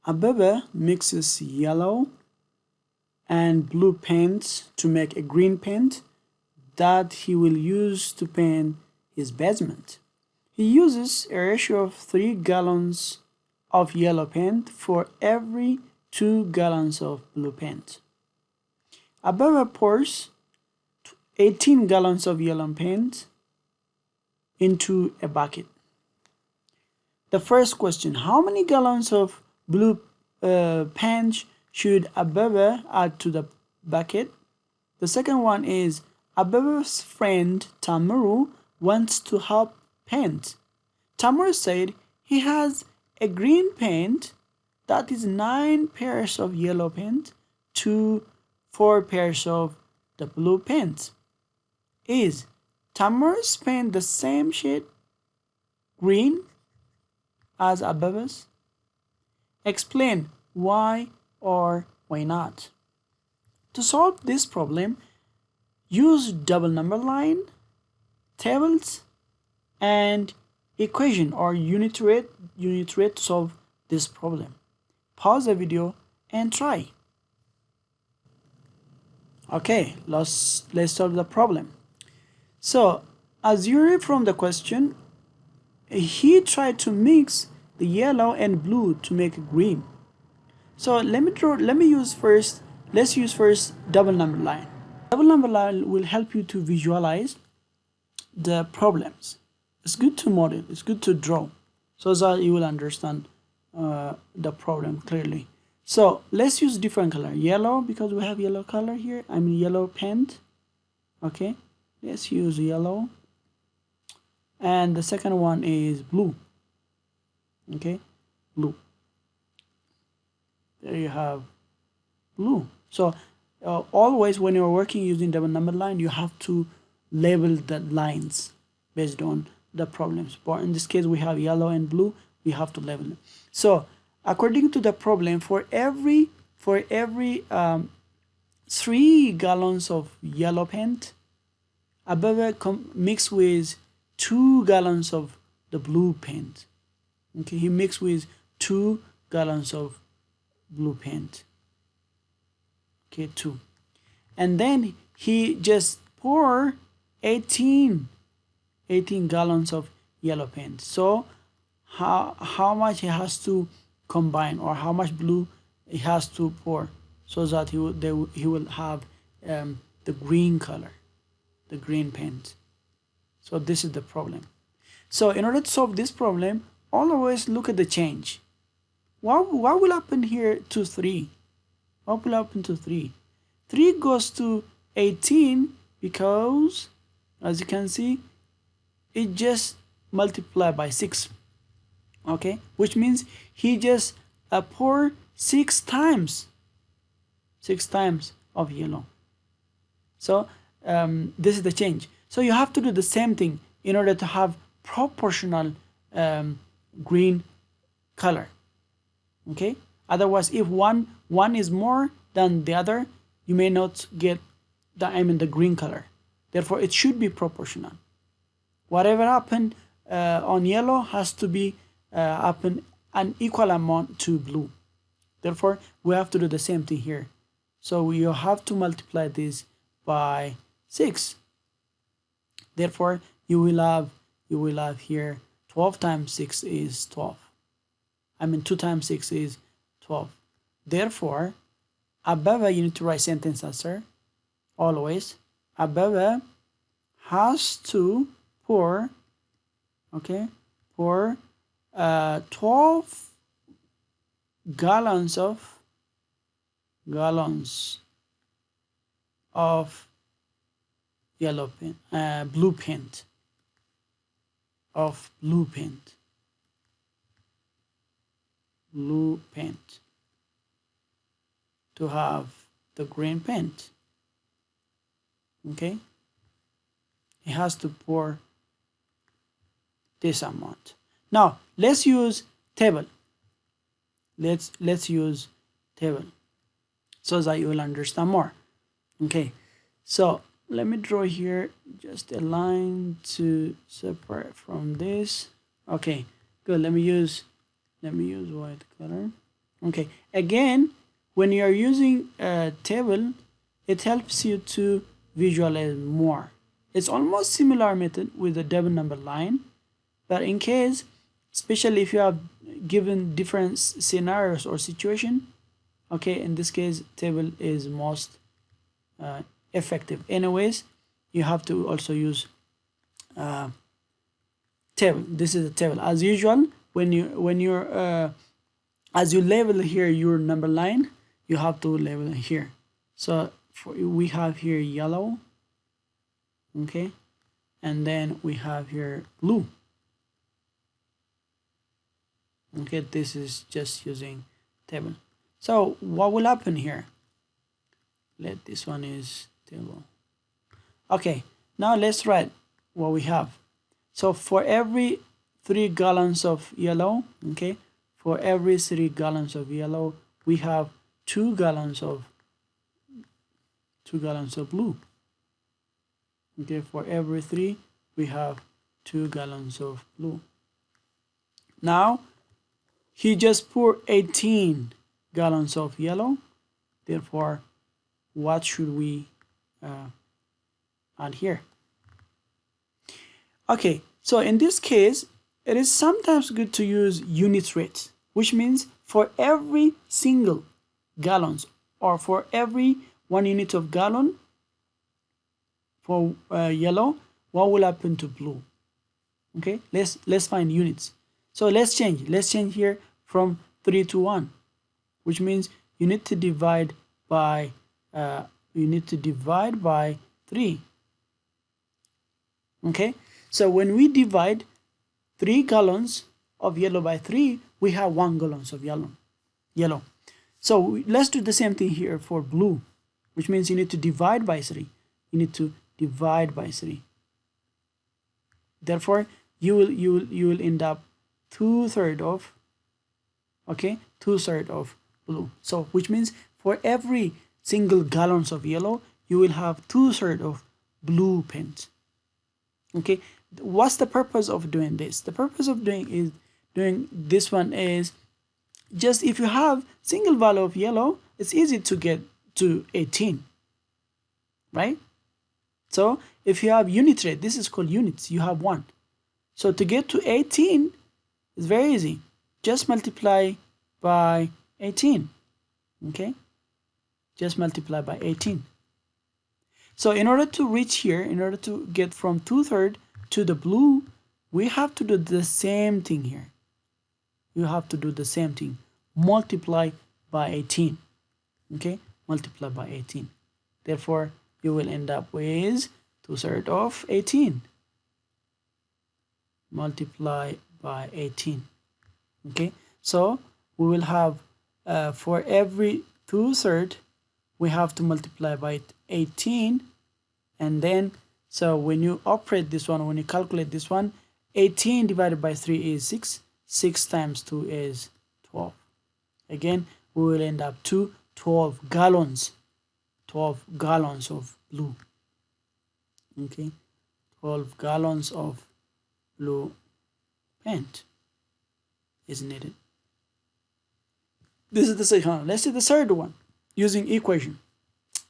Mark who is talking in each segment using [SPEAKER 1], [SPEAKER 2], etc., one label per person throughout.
[SPEAKER 1] Abebe mixes yellow and blue paints to make a green paint that he will use to paint his basement. He uses a ratio of 3 gallons of yellow paint for every 2 gallons of blue paint. Abebe pours 18 gallons of yellow paint into a bucket. The first question, how many gallons of blue paint should Abebe add to the bucket? The second one is, Abebe's friend Tamuru wants to help paint. Tamuru said he has a green paint that is 9 pairs of yellow paint to 4 pairs of the blue paint. Is Tamuru's paint the same shade green as Abebe's? Explain why or why not. To solve this problem, use double number line, tables, and equation or unit rate to solve this problem. Pause the video and try. Okay, let's solve the problem. So, as you read from the question, he tried to mix the yellow and blue to make green. So let's use first double number line. Double number line will help you to visualize the problems. It's good to model, it's good to draw, so that you will understand the problem clearly. So let's use different color, yellow, because we have yellow color here. I mean yellow paint. Okay, let's use yellow. And the second one is blue. Okay, blue. There you have blue. So always when you're working using double number line, you have to label the lines based on the problems. But in this case, we have yellow and blue. We have to label it. So according to the problem, for every 3 gallons of yellow paint, Abebe mix with 2 gallons of the blue paint. Okay, he mixed with 2 gallons of blue paint. Okay, 2. And then he just pour 18 gallons of yellow paint. So how much he has to combine, or how much blue he has to pour, so that he will have the green color, the green paint. So this is the problem. So in order to solve this problem, always look at the change. What will happen here to 3? What will happen to 3? 3 goes to 18 because, as you can see, it just multiplied by 6. Okay, which means he just poured 6 times of yellow. So this is the change. So you have to do the same thing in order to have proportional green color. Okay, otherwise if one is more than the other, you may not get the green color. Therefore it should be proportional. Whatever happened on yellow has to be happen an equal amount to blue. Therefore we have to do the same thing here. So you have to multiply this by 6. Therefore you will have here 12 times 6 is 12. I mean 2 times 6 is 12. Therefore Abebe, you need to write sentence answer always. Abebe has to pour 12 gallons of yellow paint, blue paint, to have the green paint. Okay, he has to pour this amount. Now let's use table. Let's use table so that you will understand more. Okay, so let me draw here just a line to separate from this. Okay, good. Let me use white color. Okay, again, when you are using a table, it helps you to visualize more. It's almost similar method with the double number line, but in case, especially if you have given different scenarios or situation, okay, in this case, table is most effective. Anyways, you have to also use table. This is a table as usual. When you're as you label here your number line, you have to label here. So we have here yellow, okay, and then we have here blue. Okay, this is just using table. So what will happen here? Let this one is table. Okay, now let's write what we have. So for every 3 gallons of yellow, okay, for every 3 gallons of yellow, we have 2 gallons of blue. Okay, for every 3, we have 2 gallons of blue. Now, he just poured 18 gallons of yellow. Therefore, what should we add here? Okay, so in this case, it is sometimes good to use unit rate, which means for every single gallons or for every 1 unit of gallon for yellow, what will happen to blue? Okay, let's find units. So let's change here from 3 to 1, which means you need to divide by 3. Okay, so when we divide 3 gallons of yellow by 3, we have 1 gallons of yellow. So let's do the same thing here for blue, which means you need to divide by 3. You need to divide by 3. Therefore, you will end up 2/3 of, okay, 2/3 of blue. So which means for every single gallons of yellow, you will have 2/3 of blue paint. Okay, what's the purpose of doing this? The purpose of doing this one is just if you have single value of yellow, it's easy to get to 18, right? So if you have unit rate, this is called units, you have 1. So to get to 18 is very easy. Just multiply by 18, okay? Just multiply by 18. So in order to reach here, in order to get from 2/3 to the blue, we have to do the same thing here. You have to do the same thing. Multiply by 18. Okay? Multiply by 18. Therefore, you will end up with 2/3 of 18. Multiply by 18. Okay? So we will have for every 2/3, we have to multiply by 18, and then so when you operate this one, when you calculate this one, 18 divided by 3 is 6. 6 times 2 is 12. Again, we will end up to 12 gallons. 12 gallons of blue. Okay, 12 gallons of blue paint is needed. This is the second one. Let's see the third one using equation.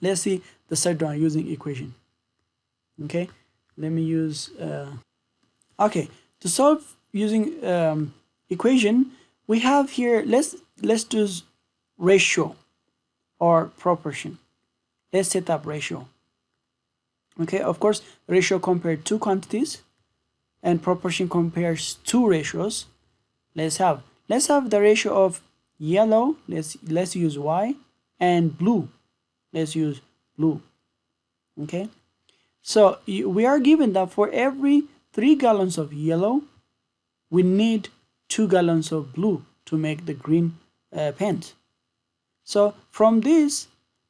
[SPEAKER 1] Let's see the third one using equation. Okay, let me use okay, to solve using equation, we have here, let's do ratio or proportion. Let's set up ratio. Okay, of course, ratio compares 2 quantities and proportion compares 2 ratios. Let's have the ratio of yellow, let's use Y, and blue, let's use blue. Okay, so we are given that for every 3 gallons of yellow, we need 2 gallons of blue to make the green paint. So from this,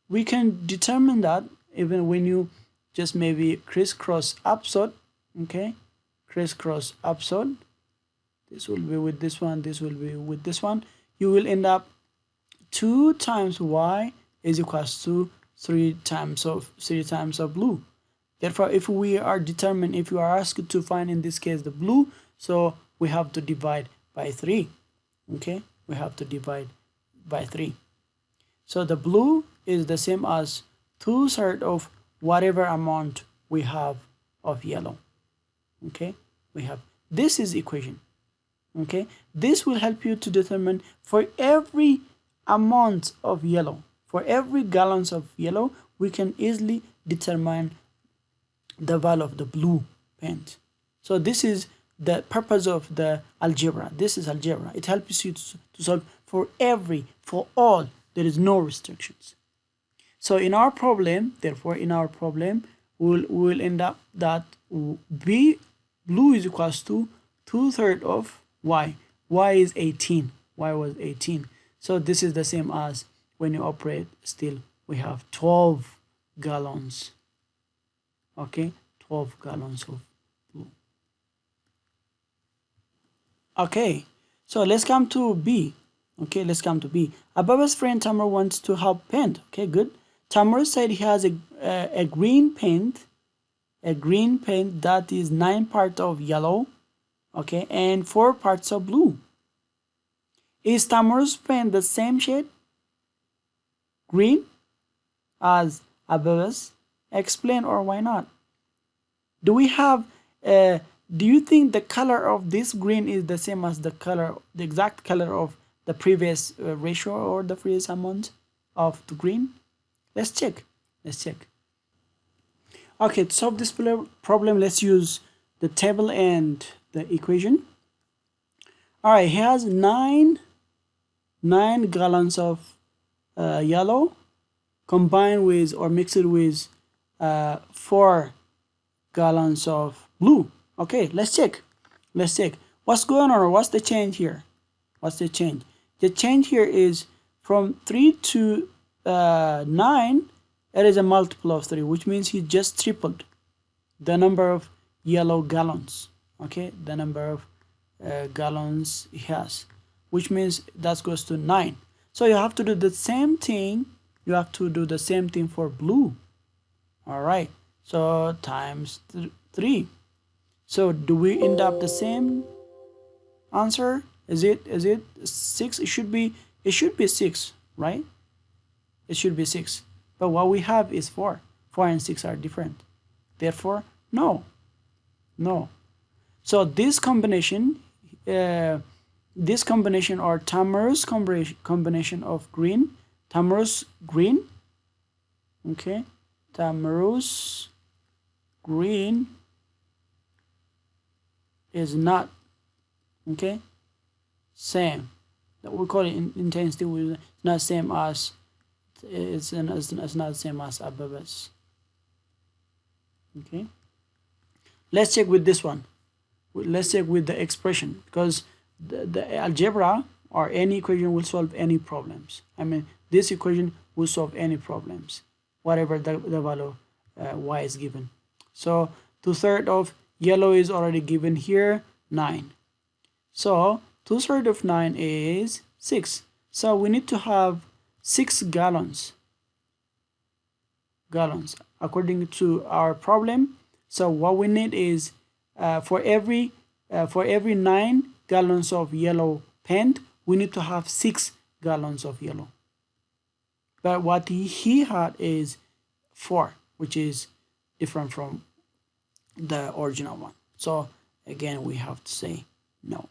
[SPEAKER 1] we can determine that even when you just maybe crisscross upside, okay, crisscross upside, this will be with this one, this will be with this one, you will end up 2 times Y is equals to 3 times of blue. Therefore, if we are determined, if you are asked to find in this case the blue, so we have to divide by 3. Okay, we have to divide by 3. So the blue is the same as 2/3 of whatever amount we have of yellow. Okay, we have this is equation. Okay, this will help you to determine for every amount of yellow, for every gallons of yellow, we can easily determine the value of the blue paint. So this is the purpose of the algebra. This is algebra. It helps you to solve for all. There is no restrictions. So in our problem, therefore, in our problem, we'll end up that blue is equals to 2/3 of y. Y is 18. Y was 18. So this is the same as when you operate still, we have 12 gallons. Okay, 12 gallons of blue. Okay, so let's come to B. Okay, let's come to B. Ababa's friend Tamar wants to help paint. Okay, good. Tamar said he has a green paint, that is 9 parts of yellow, okay, and 4 parts of blue. Is Tamar's paint the same shade, green, as Ababa's? Explain, or why not? Do we have do you think the color of this green is the same as the exact color of the previous ratio or the previous amount of the green? Let's check. Okay, to solve this problem, let's use the table and the equation. All right, he has 9 gallons of yellow combined with or mixed with 4 gallons of blue. Okay, let's check. What's going on, or what's the change here? The change here is from 3 to 9. It is a multiple of 3, which means he just tripled the number of yellow gallons. Okay, the number of gallons he has, which means that goes to 9. So you have to do the same thing. For blue. All right, so times 3. So do we end up the same answer? Is it 6? It should be 6, right? It should be 6. But what we have is 4. 4 and 6 are different. Therefore, no. So this combination, or Tamar's combination of green, Tamar's green, okay, Tamar's green is not, okay, same. We call it intensity. It's not same as it's not the same as Ababa's. Okay, let's check with this one. Let's check with the expression, because the algebra or any equation will solve any problems. I mean, this equation will solve any problems, whatever the value y is given. So 2/3 of yellow is already given here, 9. So 2/3 of 9 is 6. So we need to have 6 gallons according to our problem. So what we need is for every 9 gallons of yellow paint, we need to have 6 gallons of yellow. But what he had is 4, which is different from the original one. So again, we have to say no.